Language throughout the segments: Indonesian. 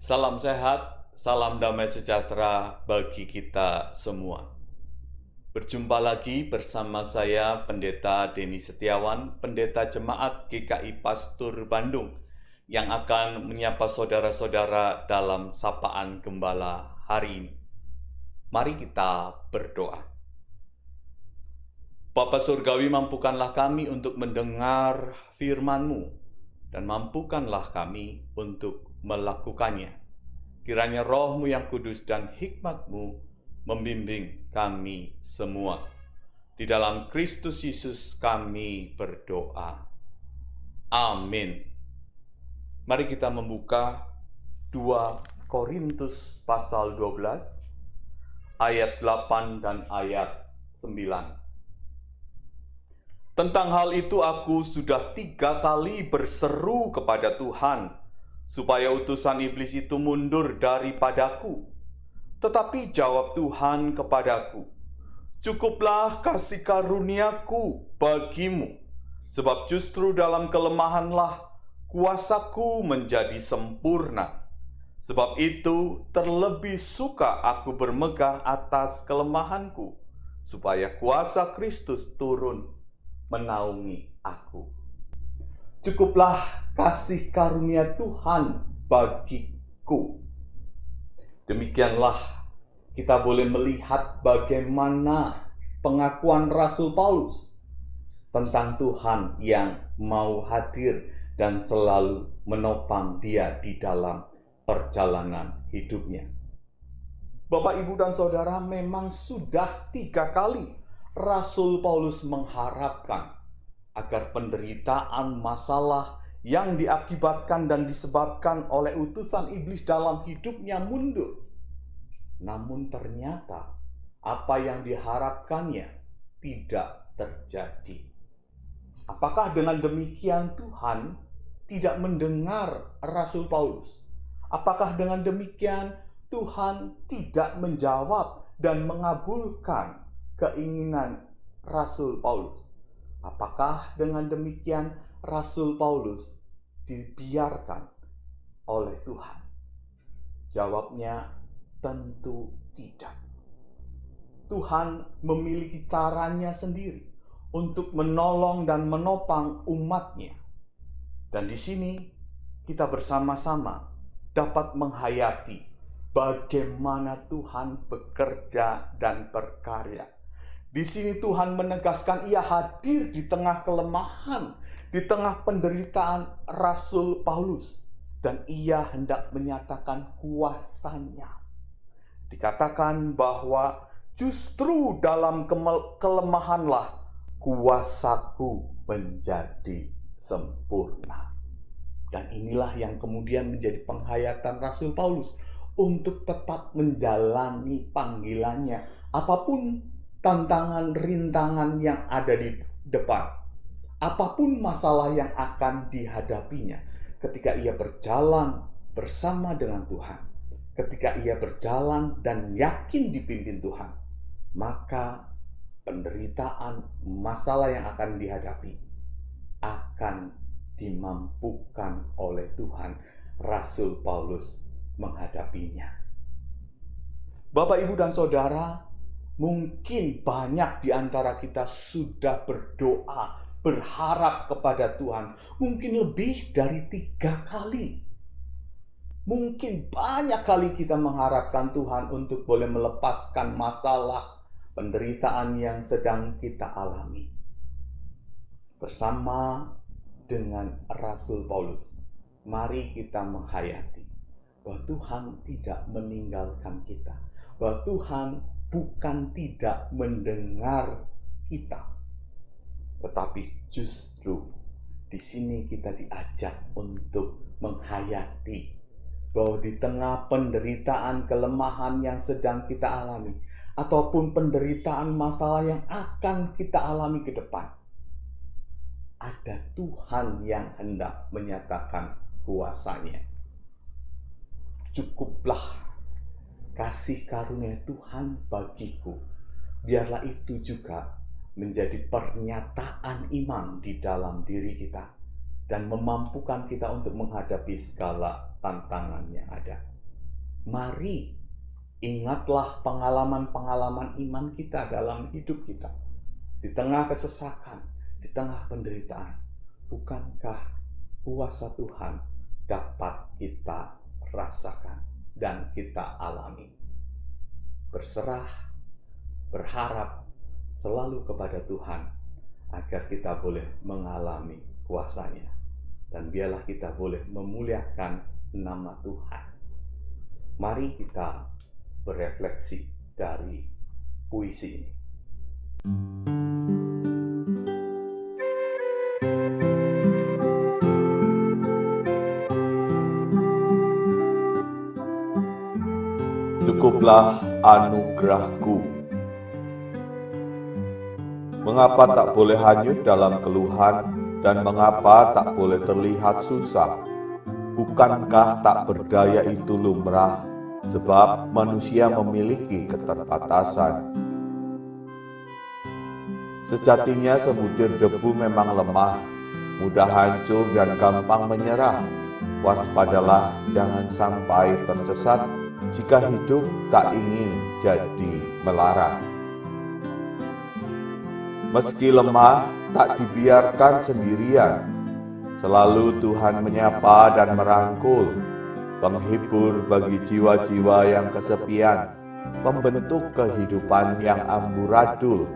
Salam sehat, salam damai sejahtera bagi kita semua. Berjumpa lagi bersama saya Pendeta Denny Setiawan, Pendeta Jemaat GKI Pastur Bandung, yang akan menyapa saudara-saudara dalam sapaan gembala hari ini. Mari kita berdoa. Bapa Surgawi, mampukanlah kami untuk mendengar firman-Mu, dan mampukanlah kami untuk melakukannya. Kiranya Roh-Mu yang kudus dan hikmat-Mu membimbing kami semua. Di dalam Kristus Yesus kami berdoa. Amin. Mari kita membuka 2 Korintus pasal 12, ayat 8 dan ayat 9. Tentang hal itu aku sudah 3 kali berseru kepada Tuhan, supaya utusan iblis itu mundur daripadaku. Tetapi jawab Tuhan kepadaku, "Cukuplah kasih karuniaku bagimu, sebab justru dalam kelemahanlah kuasaku menjadi sempurna. Sebab itu terlebih suka aku bermegah atas kelemahanku, supaya kuasa Kristus turun menaungi aku." Cukuplah kasih karunia Tuhan bagiku. Demikianlah kita boleh melihat bagaimana pengakuan Rasul Paulus tentang Tuhan yang mau hadir dan selalu menopang dia di dalam perjalanan hidupnya. Bapak, Ibu, dan Saudara, memang sudah 3 kali Rasul Paulus mengharapkan agar penderitaan, masalah yang diakibatkan dan disebabkan oleh utusan iblis dalam hidupnya mundur. Namun ternyata apa yang diharapkannya tidak terjadi. Apakah dengan demikian Tuhan tidak mendengar Rasul Paulus? Apakah dengan demikian Tuhan tidak menjawab dan mengabulkan keinginan Rasul Paulus? Apakah dengan demikian Rasul Paulus dibiarkan oleh Tuhan? Jawabnya tentu tidak. Tuhan memiliki caranya sendiri untuk menolong dan menopang umatnya. Dan di sini kita bersama-sama dapat menghayati bagaimana Tuhan bekerja dan berkarya. Di sini Tuhan menegaskan Ia hadir di tengah kelemahan, di tengah penderitaan Rasul Paulus, dan Ia hendak menyatakan kuasanya. Dikatakan bahwa justru dalam kelemahanlah kuasaku menjadi sempurna. Dan inilah yang kemudian menjadi penghayatan Rasul Paulus untuk tetap menjalani panggilannya, apapun tantangan, rintangan yang ada di depan, apapun masalah yang akan dihadapinya, ketika ia berjalan bersama dengan Tuhan, ketika ia berjalan dan yakin dipimpin Tuhan, maka penderitaan, masalah yang akan dihadapi akan dimampukan oleh Tuhan. Rasul Paulus menghadapinya. Bapak, Ibu, dan Saudara, mungkin banyak di antara kita sudah berdoa, berharap kepada Tuhan. Mungkin lebih dari 3 kali. Mungkin banyak kali kita mengharapkan Tuhan untuk boleh melepaskan masalah, penderitaan yang sedang kita alami. Bersama dengan Rasul Paulus, mari kita menghayati bahwa Tuhan tidak meninggalkan kita, bahwa Tuhan bukan tidak mendengar kita, tetapi justru di sini kita diajak untuk menghayati bahwa di tengah penderitaan, kelemahan yang sedang kita alami, ataupun penderitaan masalah yang akan kita alami ke depan, ada Tuhan yang hendak menyatakan kuasanya. Cukuplah kasih karunia Tuhan bagiku. Biarlah itu juga menjadi pernyataan iman di dalam diri kita dan memampukan kita untuk menghadapi segala tantangan yang ada. Mari ingatlah pengalaman-pengalaman iman kita dalam hidup kita. Di tengah kesesakan, di tengah penderitaan. Bukankah kuasa Tuhan dapat kita rasakan dan kita alami? Berserah, berharap selalu kepada Tuhan agar kita boleh mengalami kuasa-Nya. Dan biarlah kita boleh memuliakan nama Tuhan. Mari kita berefleksi dari puisi ini. Cukuplah anugerahku. Mengapa tak boleh hanyut dalam keluhan, dan mengapa tak boleh terlihat susah? Bukankah tak berdaya itu lumrah, sebab manusia memiliki keterbatasan? Sejatinya sebutir debu memang lemah, mudah hancur dan gampang menyerah. Waspadalah jangan sampai tersesat, jika hidup tak ingin jadi melarat. Meski lemah, tak dibiarkan sendirian. Selalu Tuhan menyapa dan merangkul, penghibur bagi jiwa-jiwa yang kesepian, pembentuk kehidupan yang amburadul.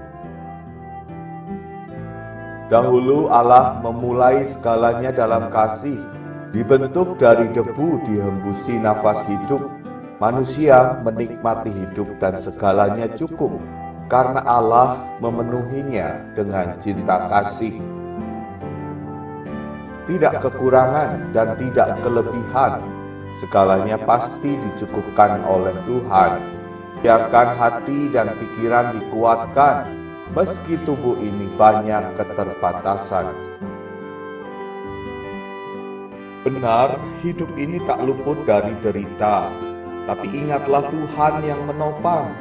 Dahulu Allah memulai segalanya dalam kasih, dibentuk dari debu dihembusi nafas hidup. Manusia menikmati hidup dan segalanya cukup, karena Allah memenuhinya dengan cinta kasih. Tidak kekurangan dan tidak kelebihan, segalanya pasti dicukupkan oleh Tuhan. Biarkan hati dan pikiran dikuatkan, meski tubuh ini banyak keterbatasan. Benar, hidup ini tak luput dari derita, tapi ingatlah Tuhan yang menopang.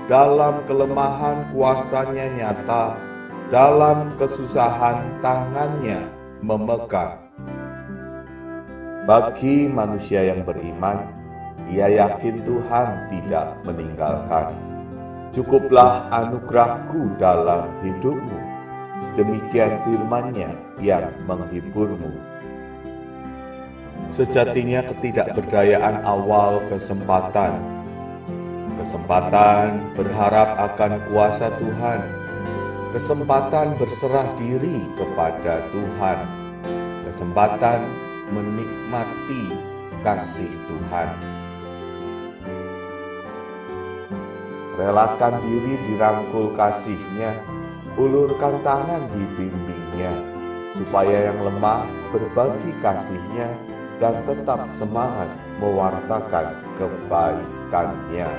Dalam kelemahan kuasa-Nya nyata, dalam kesusahan tangan-Nya memegang. Bagi manusia yang beriman, ia yakin Tuhan tidak meninggalkan. Cukuplah anugerahku dalam hidupmu, demikian firman-Nya yang menghiburmu. Sejatinya ketidakberdayaan awal kesempatan berharap akan kuasa Tuhan, kesempatan berserah diri kepada Tuhan, kesempatan menikmati kasih Tuhan. Relakan diri dirangkul kasih-Nya, ulurkan tangan dibimbing-Nya, supaya yang lemah berbagi kasih-Nya dan tetap semangat mewartakan kebaikan-Nya.